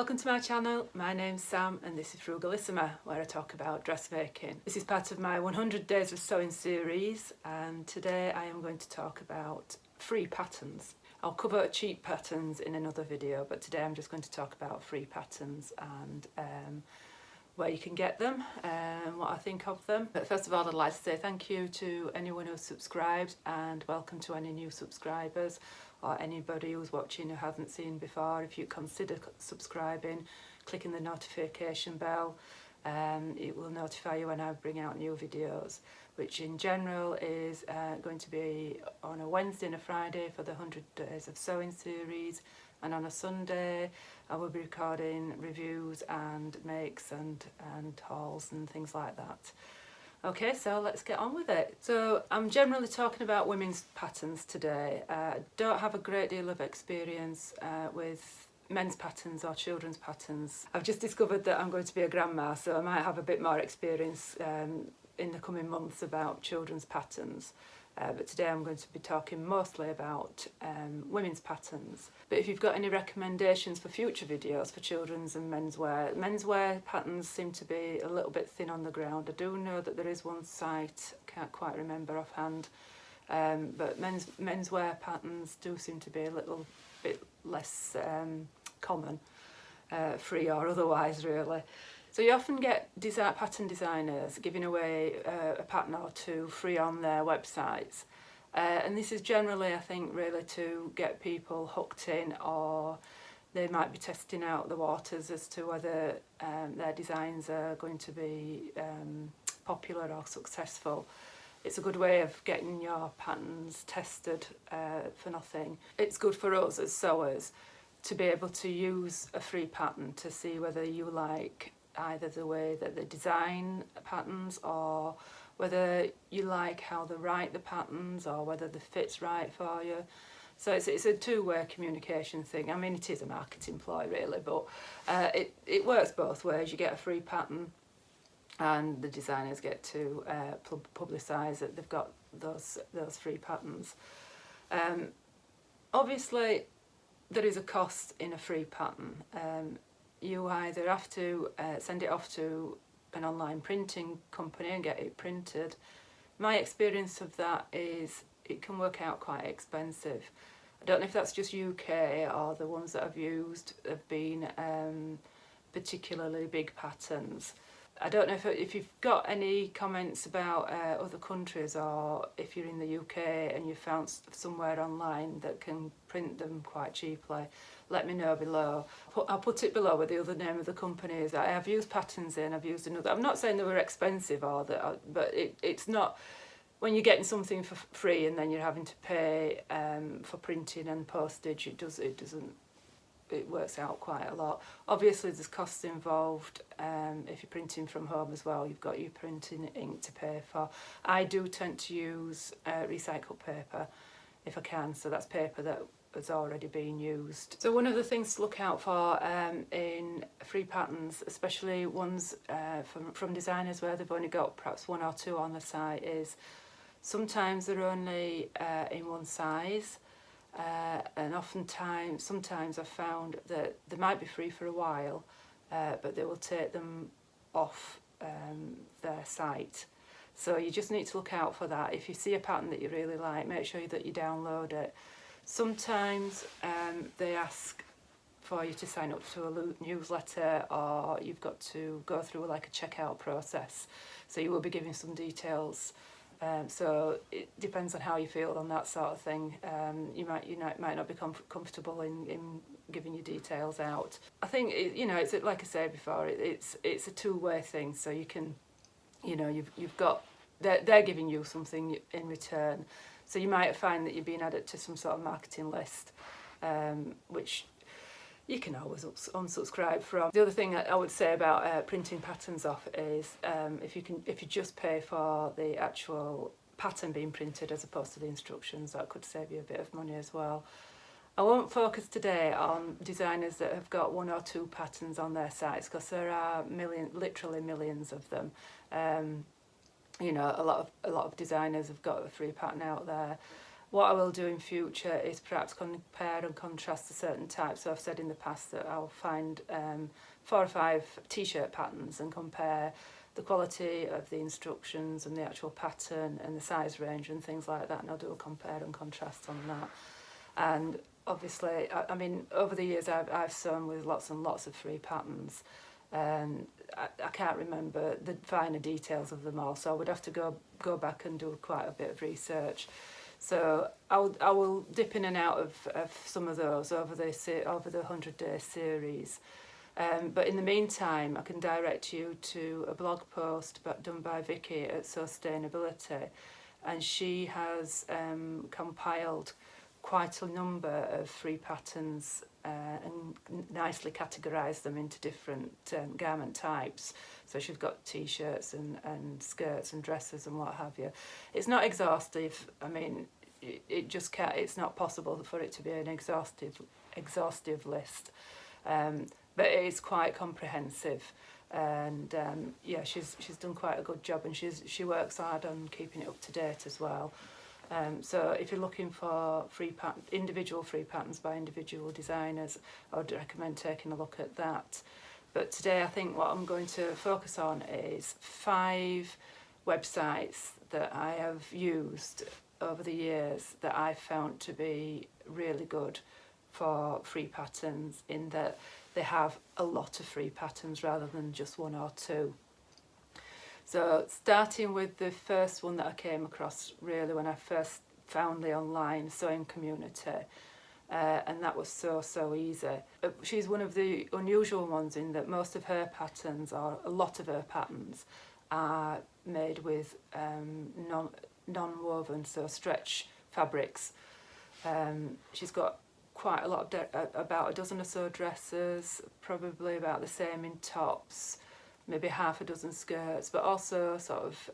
Welcome to my channel. My name's Sam and this is Frugalisama, where I talk about dressmaking. This is part of my 100 Days of Sewing series, and today I am going to talk about free patterns. I'll cover cheap patterns in another video, but today I'm just going to talk about free patterns and where you can get them and what I think of them. But first of all, I'd like to say thank you to anyone who's subscribed, and welcome to any new subscribers or anybody who's watching who hasn't seen before. If you consider subscribing, clicking the notification bell, it will notify you when I bring out new videos, which in general is going to be on a Wednesday and a Friday for the 100 Days of Sewing series, and on a Sunday I will be recording reviews and makes and hauls and things like that. Okay, so let's get on with it. So I'm generally talking about women's patterns today. I don't have a great deal of experience with men's patterns or children's patterns. I've just discovered that I'm going to be a grandma, so I might have a bit more experience in the coming months about children's patterns. But today I'm going to be talking mostly about women's patterns. But if you've got any recommendations for future videos for children's and menswear patterns seem to be a little bit thin on the ground. I do know that there is one site, I can't quite remember offhand, but menswear patterns do seem to be a little bit less common, free or otherwise really. So you often get pattern designers giving away a pattern or two free on their websites. And this is generally, I think, really to get people hooked in, or they might be testing out the waters as to whether their designs are going to be popular or successful. It's a good way of getting your patterns tested for nothing. It's good for us as sewers to be able to use a free pattern to see whether you like either the way that they design patterns, or whether you like how they write the patterns, or whether the fit's right for you. So it's a two-way communication thing. I mean, it is a marketing ploy really, but it works both ways. You get a free pattern and the designers get to publicise that they've got those free patterns. Obviously there is a cost in a free pattern. You either have to send it off to an online printing company and get it printed. My experience of that is it can work out quite expensive. I don't know if that's just UK or the ones that I've used have been particularly big patterns. I don't know if you've got any comments about other countries, or if you're in the UK and you found somewhere online that can print them quite cheaply. Let me know below. I'll put it below with the other name of the companies. I have used Patterns in, I've used another. I'm not saying they were expensive or that, but it's not, when you're getting something for free and then you're having to pay for printing and postage, it works out quite a lot. Obviously there's costs involved if you're printing from home as well. You've got your printing ink to pay for. I do tend to use recycled paper if I can, so that's paper that has already been used. So one of the things to look out for in free patterns, especially ones from designers where they've only got perhaps one or two on the site, is sometimes they're only in one size. And sometimes I've found that they might be free for a while, but they will take them off their site. So you just need to look out for that. If you see a pattern that you really like, make sure that you download it. Sometimes they ask for you to sign up to a newsletter, or you've got to go through like a checkout process. So you will be giving some details. So it depends on how you feel on that sort of thing. You might not be comfortable in giving your details out. I think it's like I said before. It's a two-way thing. So you can, you've got they're giving you something in return. So you might find that you're being added to some sort of marketing list, which you can always unsubscribe from. The other thing I would say about printing patterns off is if you just pay for the actual pattern being printed as opposed to the instructions, that could save you a bit of money as well. I won't focus today on designers that have got one or two patterns on their sites, because there are literally millions of them. A lot of designers have got a free pattern out there. What I will do in future is perhaps compare and contrast the certain types. So I've said in the past that I'll find 4 or 5 t-shirt patterns and compare the quality of the instructions and the actual pattern and the size range and things like that, and I'll do a compare and contrast on that. And obviously, I mean, over the years I've sewn with lots and lots of free patterns, and I can't remember the finer details of them all, so I would have to go back and do quite a bit of research. So I will dip in and out of some of those over the 100-day series. But in the meantime, I can direct you to a blog post done by Vicky at Sustainability, and she has compiled quite a number of free patterns and nicely categorised them into different garment types. So she's got t-shirts and skirts and dresses and what have you. It's not exhaustive. I mean, it just can't. It's not possible for it to be an exhaustive list. But it is quite comprehensive, and yeah, she's done quite a good job, and she works hard on keeping it up to date as well. So if you're looking for individual free patterns by individual designers, I would recommend taking a look at that. But today I think what I'm going to focus on is 5 websites that I have used over the years that I've found to be really good for free patterns, in that they have a lot of free patterns rather than just 1 or 2. So starting with the first one that I came across really when I first found the online sewing community, and that was So Easy. She's one of the unusual ones in that most of her patterns, or a lot of her patterns, are made with non-woven, so stretch fabrics. She's got quite a lot of about a dozen or so dresses, probably about the same in tops, maybe half a dozen skirts, but also sort of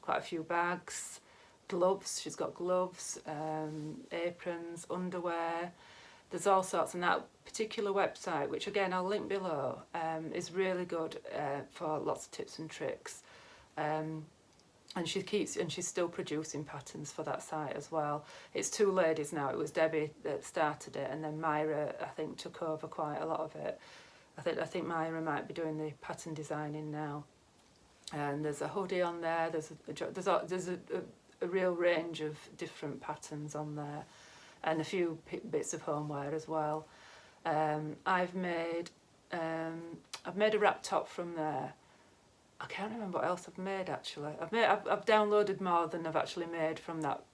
quite a few bags, gloves. She's got gloves, aprons, underwear. There's all sorts, and that particular website, which again I'll link below, is really good for lots of tips and tricks. And she's still producing patterns for that site as well. It's 2 ladies now. It was Debbie that started it, and then Myra, I think, took over quite a lot of it. I think Myra might be doing the pattern designing now. And there's a hoodie on there. There's a real range of different patterns on there, and a few bits of homeware as well. I've made a wrap top from there. I can't remember what else I've made actually. I've downloaded more than I've actually made from that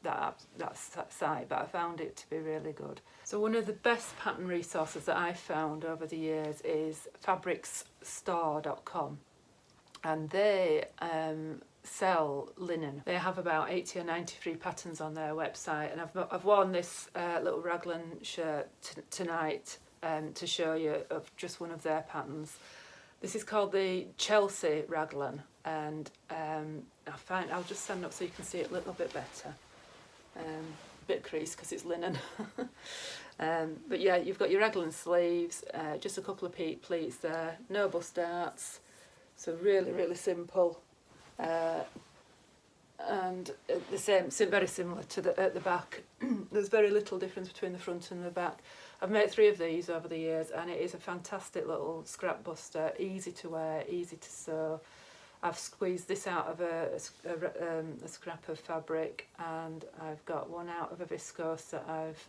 site, but I found it to be really good. So one of the best pattern resources that I've found over the years is fabricsstore.com, and they sell linen. They have about 80 or 90 free patterns on their website, and I've worn this little raglan shirt tonight to show you of just one of their patterns. This is called the Chelsea raglan, and I'll just stand up so you can see it a little bit better. Bit creased because it's linen. But yeah, you've got your raglan sleeves, just a couple of pleats there, no bust darts, so really simple. And the same, very similar to at the back. There's very little difference between the front and the back. I've made 3 of these over the years, and it is a fantastic little scrap buster, easy to wear, easy to sew. I've squeezed this out of a scrap of fabric, and I've got one out of a viscose that I've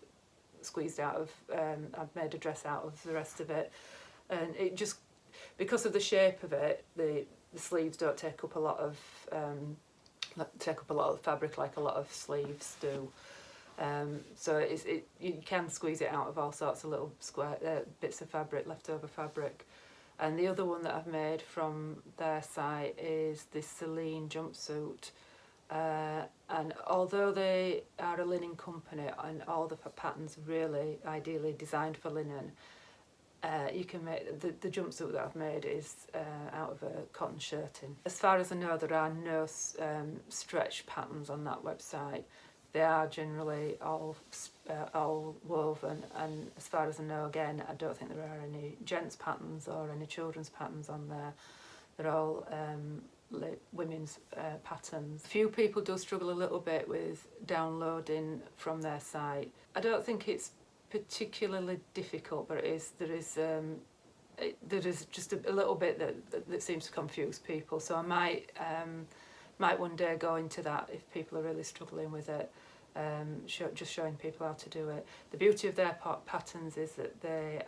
squeezed out of, I've made a dress out of the rest of it. And it just, because of the shape of it, the sleeves don't take up a lot of fabric like a lot of sleeves do. So you can squeeze it out of all sorts of little square bits of fabric, leftover fabric. And the other one that I've made from their site is this Celine jumpsuit. And although they are a linen company and all the patterns really ideally designed for linen, you can make the jumpsuit that I've made is out of a cotton shirting. As far as I know, there are no stretch patterns on that website. They are generally all woven, and as far as I know, again, I don't think there are any gents patterns or any children's patterns on there. They're all women's patterns. Few people do struggle a little bit with downloading from their site. I don't think it's particularly difficult, but there is just a little bit that seems to confuse people. So I might one day go into that if people are really struggling with it. Just showing people how to do it. The beauty of their patterns is that they're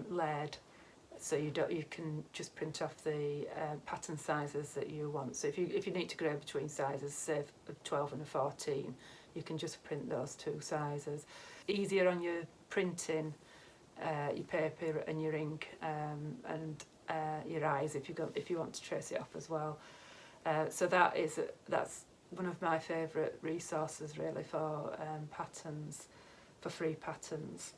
layered, so you can just print off the pattern sizes that you want. So if you need to grade between sizes, say a 12 and a 14, you can just print those two sizes. Easier on your printing, your paper and your ink, and your eyes if you want to trace it off as well. So that's one of my favourite resources really for patterns, for free patterns.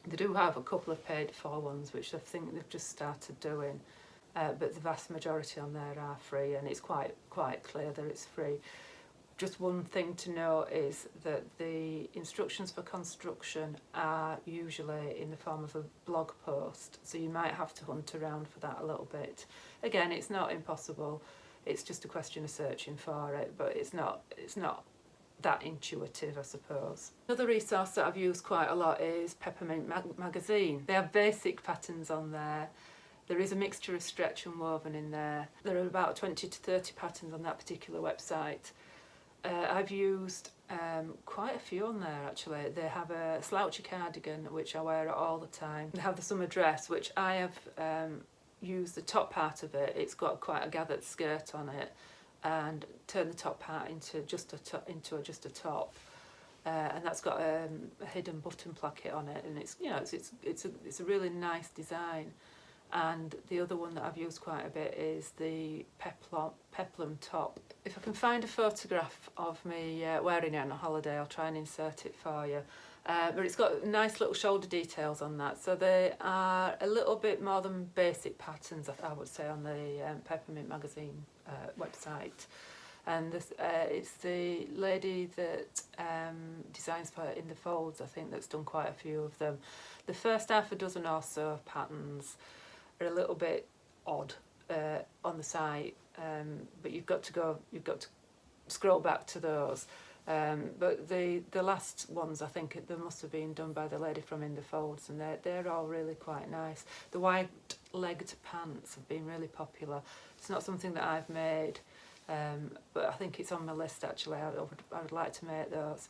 They do have a couple of paid for ones which I think they've just started doing, but the vast majority on there are free, and it's quite clear that it's free. Just one thing to note is that the instructions for construction are usually in the form of a blog post, so you might have to hunt around for that a little bit. Again, it's not impossible. It's just a question of searching for it, but it's not that intuitive, I suppose. Another resource that I've used quite a lot is Peppermint Magazine. They have basic patterns on there. There is a mixture of stretch and woven in there. There are about 20 to 30 patterns on that particular website. I've used quite a few on there actually. They have a slouchy cardigan which I wear all the time. They have the summer dress which I have used the top part of it. It's got quite a gathered skirt on it, and turn the top part into just a top, and that's got a hidden button placket on it, and it's a really nice design. And the other one that I've used quite a bit is the peplum top. If I can find a photograph of me wearing it on a holiday, I'll try and insert it for you. But it's got nice little shoulder details on that, so they are a little bit more than basic patterns, I would say, on the Peppermint Magazine website. And it's the lady that designs for In the Folds, I think, that's done quite a few of them. The first half a dozen or so patterns are a little bit odd on the site, but you've got to scroll back to those. But the last ones, I think they must have been done by the lady from In the Folds, and they're all really quite nice. The wide-legged pants have been really popular. It's not something that I've made, but I think it's on my list actually. I would like to make those.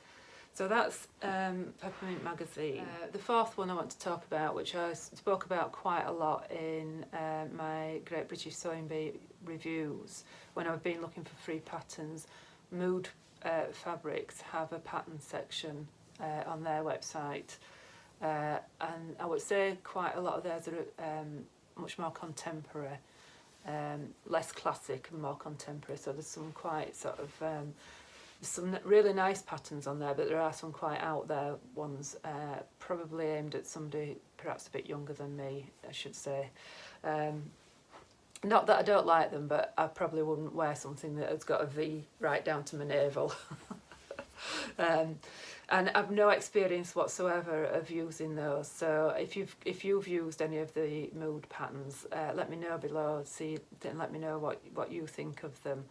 So that's Peppermint Magazine. The fourth one I want to talk about, which I spoke about quite a lot in my Great British Sewing Bee reviews when I've been looking for free patterns. Mood Fabrics have a pattern section on their website, and I would say quite a lot of theirs are much more contemporary, less classic and more contemporary. So there's some quite sort of some really nice patterns on there, but there are some quite out there ones, probably aimed at somebody perhaps a bit younger than me, I should say. Not that I don't like them, but I probably wouldn't wear something that has got a V right down to my navel. And I've no experience whatsoever of using those. So if you've used any of the mood patterns, let me know below. Let me know what you think of them.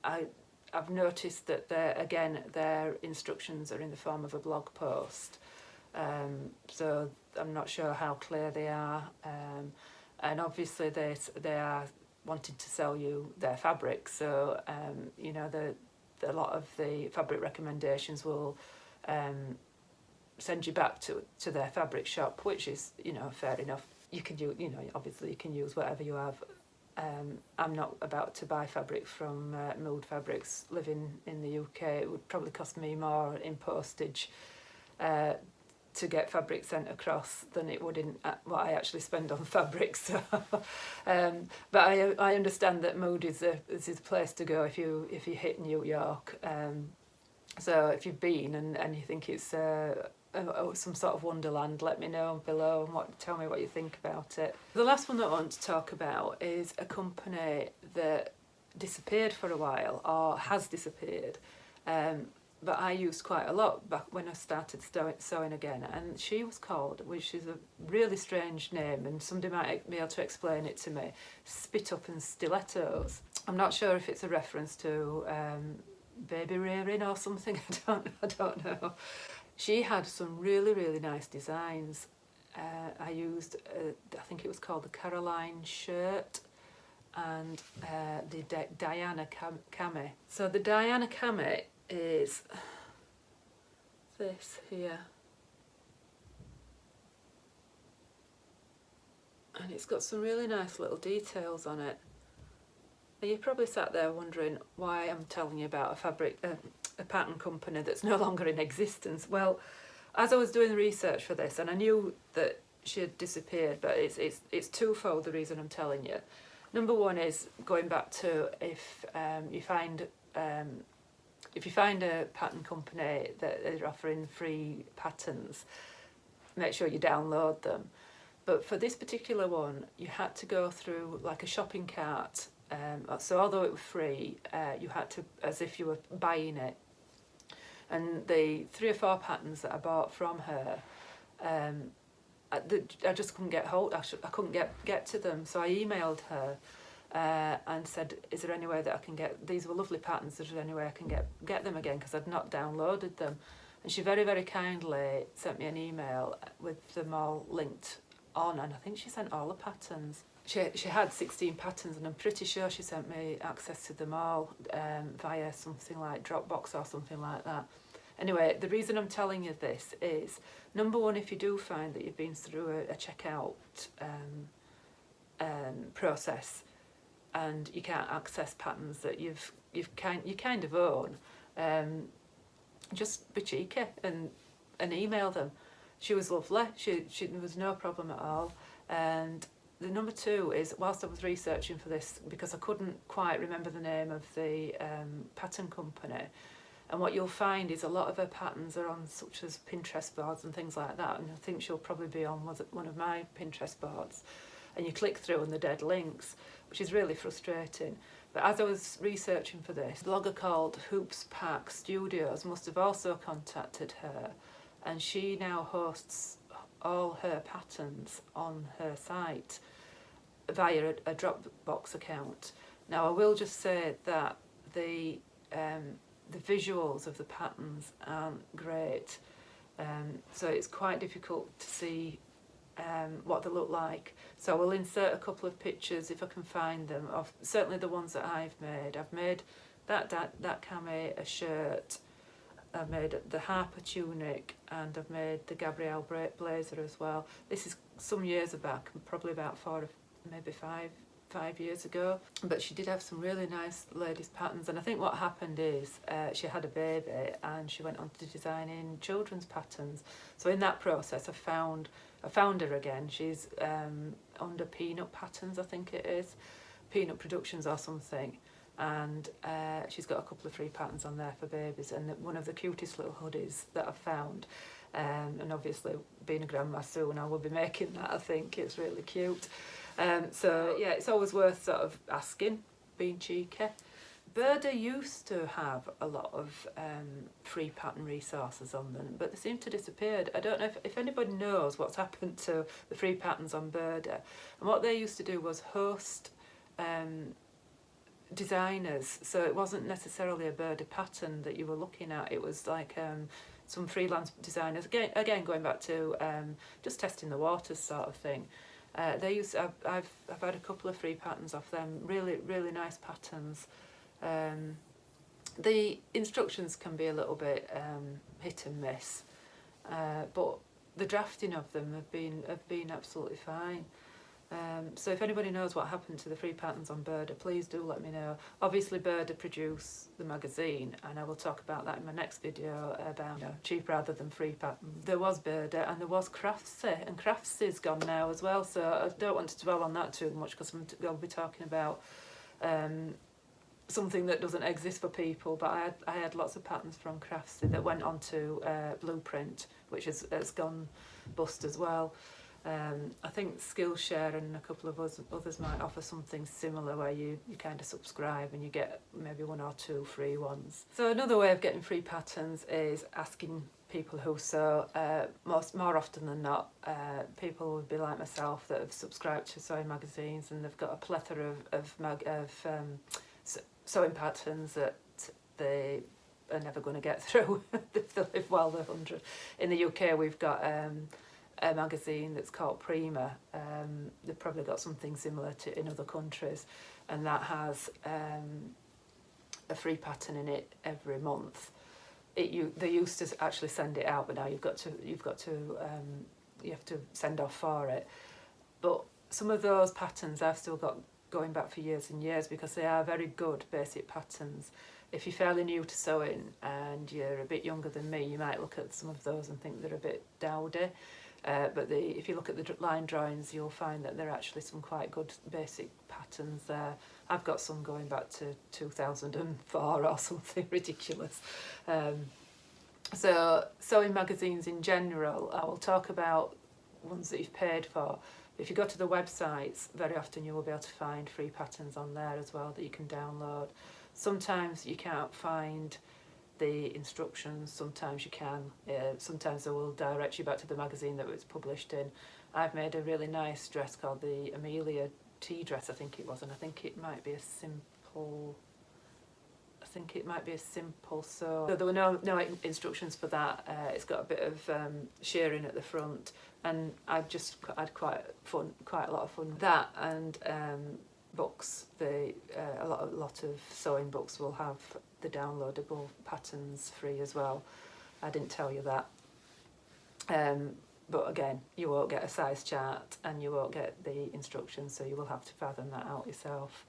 I've noticed that their instructions are in the form of a blog post. So I'm not sure how clear they are. And obviously they are wanting to sell you their fabric, so a lot of the fabric recommendations will send you back to their fabric shop, which is fair enough. You can obviously you can use whatever you have. I'm not about to buy fabric from Mood Fabrics. Living in the UK, it would probably cost me more in postage to get fabric sent across than it would in what I actually spend on fabric. So, but I understand that Mood is a place to go if you hit New York. So if you've been and you think it's some sort of wonderland, let me know below and tell me what you think about it. The last one that I want to talk about is a company that disappeared for a while, or has disappeared. but I used quite a lot back when I started sewing again, and she was called, which is a really strange name, and somebody might be able to explain it to me, Spit Up and Stilettos. I'm not sure if it's a reference to baby rearing or something. I don't know. She had some really nice designs. I used, I think it was called the Caroline shirt, and the Diana Cami. So the Diana Cami is this here, and it's got some really nice little details on it. And you probably sat there wondering why I'm telling you about a pattern company that's no longer in existence. Well, as I was doing the research for this, and I knew that she had disappeared, but it's twofold the reason I'm telling you. Number one is going back to if you find a pattern company that are offering free patterns, make sure you download them. But for this particular one, you had to go through like a shopping cart. So although it was free, you had to, as if you were buying it. And the 3 or 4 patterns that I bought from her, I just couldn't get hold. I couldn't get to them. So I emailed her and said, "Is there any way that I can get these? Were lovely patterns. Is there any way I can get them again? Because I'd not downloaded them." And she very kindly sent me an email with them all linked on, and I think she sent all the patterns. She had 16 patterns, and I'm pretty sure she sent me access to them all via something like Dropbox or something like that. Anyway, the reason I'm telling you this is, number one, if you do find that you've been through a checkout process and you can't access patterns that you kind of own, just be cheeky and email them. She was lovely. There was no problem at all. And the number two is, whilst I was researching for this, because I couldn't quite remember the name of the pattern company, and what you'll find is a lot of her patterns are on such as Pinterest boards and things like that, and I think she'll probably be on one of my Pinterest boards, and you click through and they're dead links, which is really frustrating. But as I was researching for this, a blogger called Hoops Pack Studios must have also contacted her, and she now hosts all her patterns on her site via a Dropbox account. Now I will just say that the visuals of the patterns aren't great, so it's quite difficult to see what they look like. So I will insert a couple of pictures if I can find them of certainly the ones that I've made. I've made that cami a shirt, I've made the Harper tunic, and I've made the Gabrielle blazer as well. This is some years back, probably about 4 or maybe 5 years ago. But she did have some really nice ladies patterns, and I think what happened is she had a baby and she went on to designing children's patterns. So in that process I found her again. She's under Peanut Patterns, I think it is, Peanut Productions or something. And she's got a couple of free patterns on there for babies, and one of the cutest little hoodies that I've found, and obviously being a grandma soon I will be making that. I think it's really cute. So yeah, it's always worth sort of asking, being cheeky. Burda used to have a lot of free pattern resources on them, but they seem to have disappeared. I don't know if anybody knows what's happened to the free patterns on Burda. And what they used to do was host designers, so it wasn't necessarily a Burda pattern that you were looking at. It was like some freelance designers, again going back to just testing the waters sort of thing. They used I've had a couple of free patterns off them, really nice patterns. The instructions can be a little bit hit and miss, but the drafting of them have been absolutely fine. So if anybody knows what happened to the free patterns on Burda, please do let me know. Obviously Burda produce the magazine, and I will talk about that in my next video about cheap rather than free patterns. There was Burda and there was Craftsy, and Craftsy's gone now as well, so I don't want to dwell on that too much because I'm going to be talking about something that doesn't exist for people. But I had lots of patterns from Craftsy that went on to Blueprint, which has gone bust as well. I think Skillshare and a couple of others might offer something similar where you kind of subscribe and you get maybe 1 or 2 free ones. So another way of getting free patterns is asking people who sew. More often than not, people would be like myself that have subscribed to sewing magazines and they've got a plethora of sewing patterns that they are never going to get through if they live well they're 100. In the UK we've got a magazine that's called Prima. They've probably got something similar to in other countries, and that has a free pattern in it every month. They used to actually send it out, but now you have to send off for it. But some of those patterns I've still got going back for years and years because they are very good basic patterns. If you're fairly new to sewing and you're a bit younger than me, you might look at some of those and think they're a bit dowdy. But if you look at the line drawings, you'll find that there are actually some quite good basic patterns there. I've got some going back to 2004 or something ridiculous. So sewing magazines in general, I will talk about ones that you've paid for. If you go to the websites, very often you will be able to find free patterns on there as well that you can download. Sometimes you can't find the instructions, sometimes you can. Sometimes they will direct you back to the magazine that it was published in. I've made a really nice dress called the Amelia tea dress, I think it was, and I think it might be a simple sew. So there were no instructions for that. It's got a bit of shirring at the front, and I've just had quite a lot of fun with that. And books, a lot of sewing books will have the downloadable patterns free as well. I didn't tell you that. But again, you won't get a size chart and you won't get the instructions, so you will have to fathom that out yourself.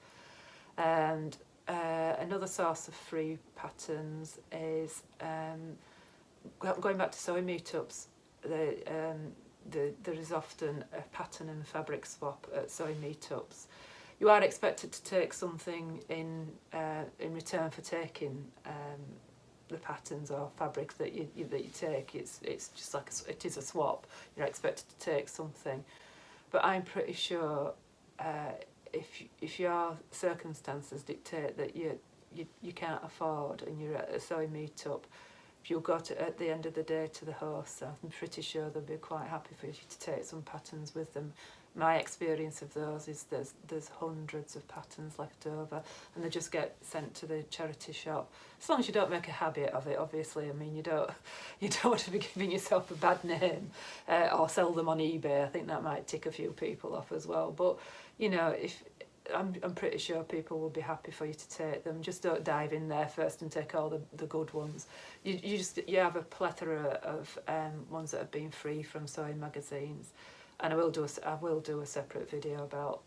And another source of free patterns is going back to sewing meetups. There is often a pattern and fabric swap at sewing meetups. You are expected to take something in return for taking the patterns or fabrics that you take. It's just like it is a swap. You're expected to take something, but I'm pretty sure if your circumstances dictate that you can't afford and you're at a sewing meetup, if you'll go at the end of the day to the host, I'm pretty sure they'll be quite happy for you to take some patterns with them. My experience of those is there's hundreds of patterns left over, and they just get sent to the charity shop. As long as you don't make a habit of it, obviously. I mean, you don't want to be giving yourself a bad name or sell them on eBay. I think that might tick a few people off as well. But you know, if I'm pretty sure people will be happy for you to take them. Just don't dive in there first and take all the good ones. You have a plethora of ones that have been free from sewing magazines. And I will do a separate video about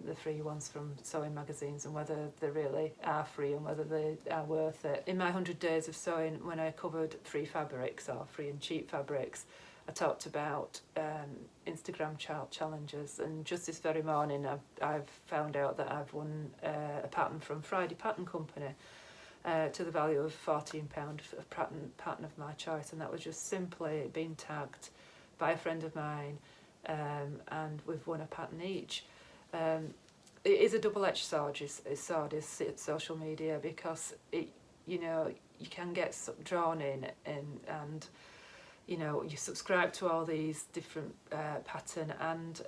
the free ones from sewing magazines and whether they really are free and whether they are worth it. In my 100 days of sewing, when I covered free fabrics or free and cheap fabrics, I talked about Instagram challenges, and just this very morning I've found out that I've won a pattern from Friday Pattern Company to the value of £14 for a pattern of my choice, and that was just simply being tagged by a friend of mine. And we've won a pattern each. It is a double-edged sword, is social media, because you can get drawn in and you subscribe to all these different pattern and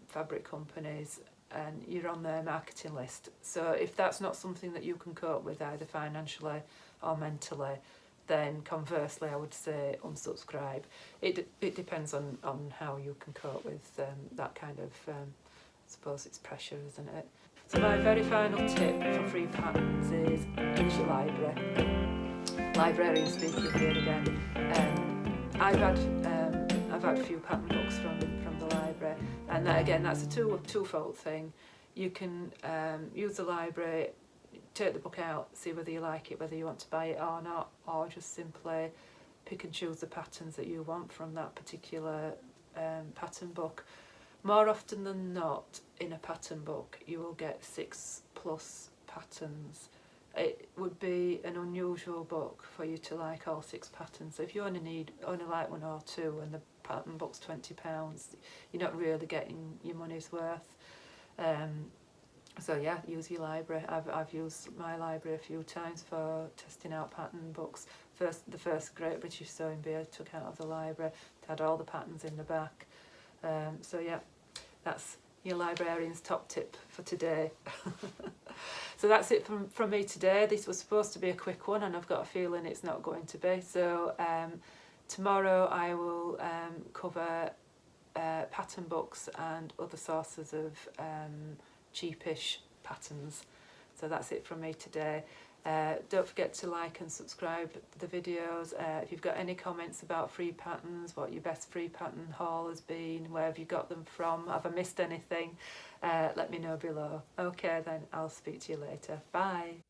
fabric companies, and you're on their marketing list. So if that's not something that you can cope with either financially or mentally, then conversely I would say unsubscribe. It depends on how you can cope with that kind of, I suppose it's pressure, isn't it? So my very final tip for free patterns is use your library. Librarian speaking here again. I've had a few pattern books from the library, and that's a twofold thing. You can use the library, take the book out, see whether you like it, whether you want to buy it or not, or just simply pick and choose the patterns that you want from that particular pattern book. More often than not, in a pattern book, you will get 6+ patterns. It would be an unusual book for you to like all 6 patterns. If you only like 1 or 2 and pattern book's £20. You're not really getting your money's worth. So yeah, use your library. I've used my library a few times for testing out pattern books. The first Great British Sewing Bee I took out of the library. It had all the patterns in the back. So yeah, that's your librarian's top tip for today. So that's it from me today. This was supposed to be a quick one, and I've got a feeling it's not going to be. So tomorrow I will cover pattern books and other sources of cheapish patterns. So that's it from me today. Don't forget to like and subscribe the videos. If you've got any comments about free patterns, what your best free pattern haul has been, where have you got them from, have I missed anything, let me know below. Okay then, I'll speak to you later. Bye.